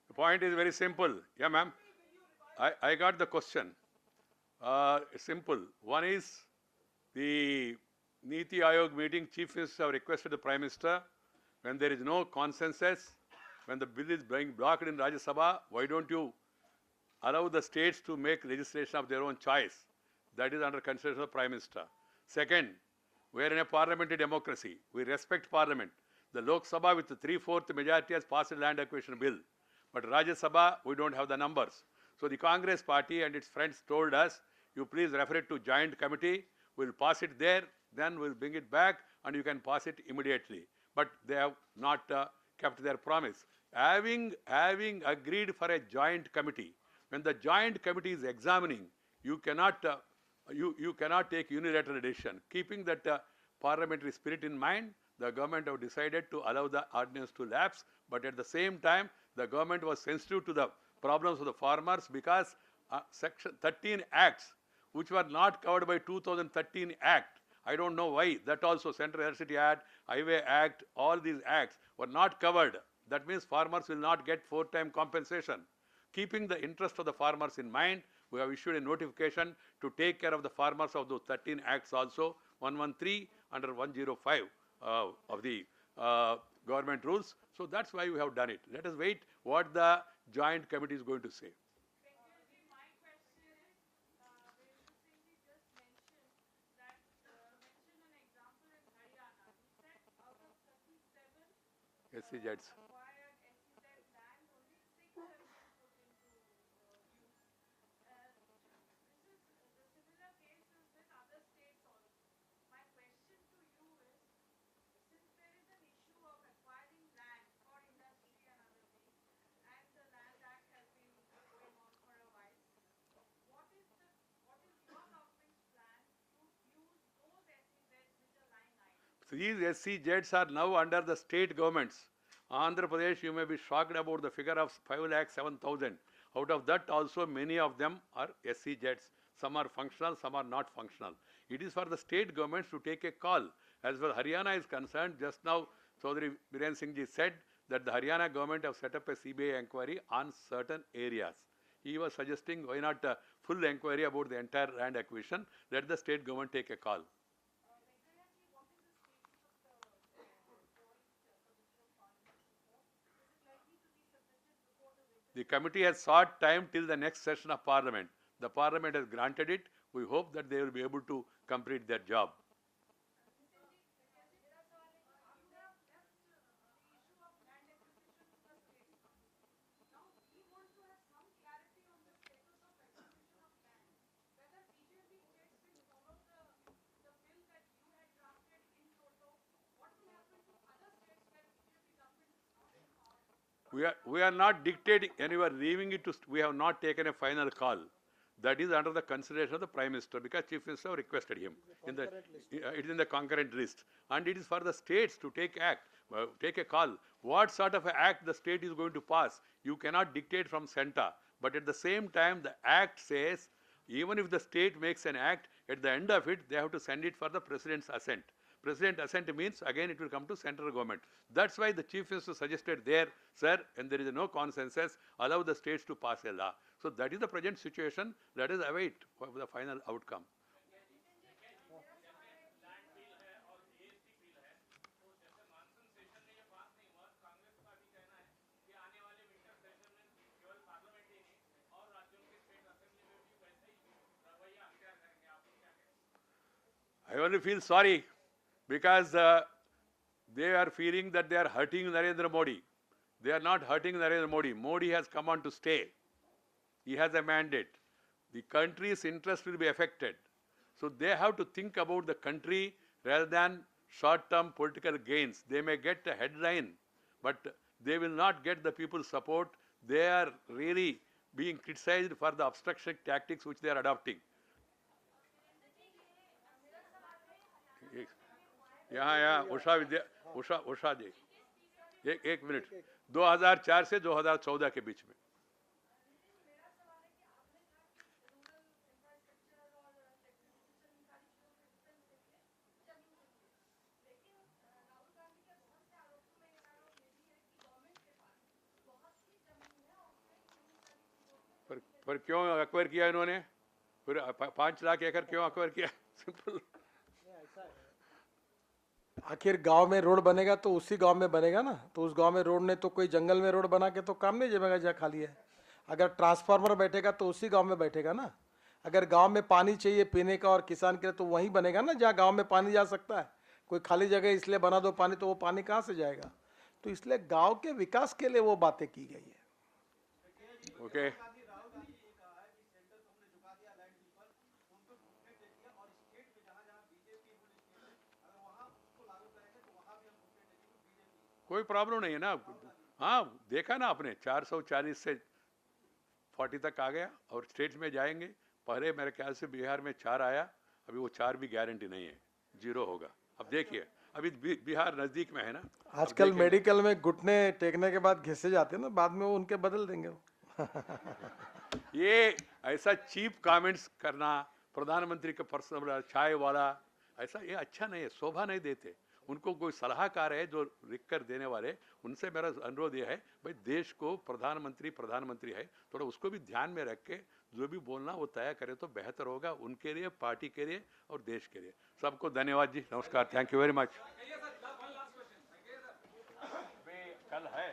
The point is very simple. Yeah, ma'am. I got the question. Simple. One is the Niti Ayog meeting, Chief Minister have requested the Prime Minister, when there is no consensus, when the bill is being blocked in Rajya Sabha, why don't you allow the states to make legislation of their own choice? That is under consideration of the Prime Minister. Second, we are in a parliamentary democracy. We respect Parliament. The Lok Sabha with the 3/4 majority has passed a land acquisition bill. But Rajya Sabha, we don't have the numbers. So the Congress party and its friends told us, you please refer it to joint committee, we'll pass it there, then we'll bring it back and you can pass it immediately. But they have not kept their promise. Having agreed for a joint committee, when the joint committee is examining, you cannot take unilateral decision. Keeping that parliamentary spirit in mind, the government have decided to allow the ordinance to lapse, but at the same time, the government was sensitive to the problems of the farmers because Section 13 acts, which were not covered by 2013 Act, I don't know why, that also Central Electricity Act, Highway Act, all these acts were not covered. That means farmers will not get 4-time compensation. Keeping the interest of the farmers in mind, we have issued a notification to take care of the farmers of those 13 acts also, 113 under 105 of the government rules. So that's why we have done it. Let us wait what the joint committee is going to say. My question is, Singh ji just mentioned that, mentioned an example in Haryana. He said out of 37 SEZs. acquired SEZ land, only 6 have been put into use. This is the similar case is with other states also. My question to you is, since there is an issue of acquiring land for industry and other things, and the Land Act has been going on for a while, what is your government's plan to use those SEZs which are lying idle? These SEZs are now under the state governments. Andhra Pradesh, you may be shocked about the figure of 5,07,000. Out of that also many of them are SEZs. Some are functional, some are not functional. It is for the state governments to take a call. As far as Haryana is concerned, just now Chaudhary Biren Singh ji said that the Haryana government have set up a CBI inquiry on certain areas. He was suggesting why not a full inquiry about the entire land acquisition. Let the state government take a call. The committee has sought time till the next session of Parliament. The Parliament has granted it. We hope that they will be able to complete their job. We are not dictating anywhere, leaving it to, we have not taken a final call. That is under the consideration of the Prime Minister, because Chief Minister requested him. It is in the concurrent list. And it is for the states to take a call. What sort of act the state is going to pass? You cannot dictate from center. But at the same time, the act says, even if the state makes an act, at the end of it, they have to send it for the President's assent. President assent means again it will come to central government. That's why the Chief Minister suggested there, sir, and there is no consensus, allow the states to pass a law. So that is the present situation. Let us await for the final outcome. I only feel sorry because they are feeling that they are hurting Narendra Modi. They are not hurting Narendra Modi. Modi has come on to stay. He has a mandate. The country's interest will be affected. So they have to think about the country rather than short-term political gains. They may get a headline, but they will not get the people's support. They are really being criticized for the obstruction tactics which they are adopting. यहाँ उषा जी एक minute 2004 से 2014 के बीच में पर क्यों acquire किया इन्होंने? फिर 5 लाख एकड़ क्यों अक्वायर किया? सिंपल। आखिर गांव में रोड बनेगा तो उसी गांव में बनेगा ना, तो उस गांव में रोड नहीं तो कोई जंगल में रोड बना के तो काम नहीं जमेगा जहाँ खाली है। अगर ट्रांसफार्मर बैठेगा तो उसी गांव में बैठेगा ना। अगर गांव में पानी चाहिए पीने का और किसान के लिए तो वहीं बनेगा ना जहाँ गांव में पानी जा सकता है। कोई खाली जगह इसलिए बना दो पानी, तो वो पानी कहाँ से जाएगा? तो इसलिए गाँव के विकास के लिए वो बातें की गई है। ओके कोई प्रॉब्लम नहीं है ना। हाँ देखा ना आपने 440 से 40 तक आ गया और स्टेट्स में जाएंगे। पहले मेरे ख्याल से बिहार में 4 आया, अभी वो 4 भी गारंटी नहीं है, 0 होगा। अब देखिए अभी बिहार नजदीक में है ना। आजकल मेडिकल में घुटने टेकने के बाद घिसे जाते हैं ना, बाद में वो उनके बदल देंगे ये ऐसा चीप कमेंट्स करना, प्रधानमंत्री के पर्सनल चाय वाला, ऐसा ये अच्छा नहीं है, शोभा नहीं देते। उनको कोई सलाहकार है जो लिख कर देने वाले, उनसे मेरा अनुरोध ये है भाई देश को प्रधानमंत्री है, थोड़ा उसको भी ध्यान में रख के जो भी बोलना वो तय करे तो बेहतर होगा उनके लिए, पार्टी के लिए और देश के लिए। सबको धन्यवाद जी, नमस्कार, थैंक यू वेरी मच। कल है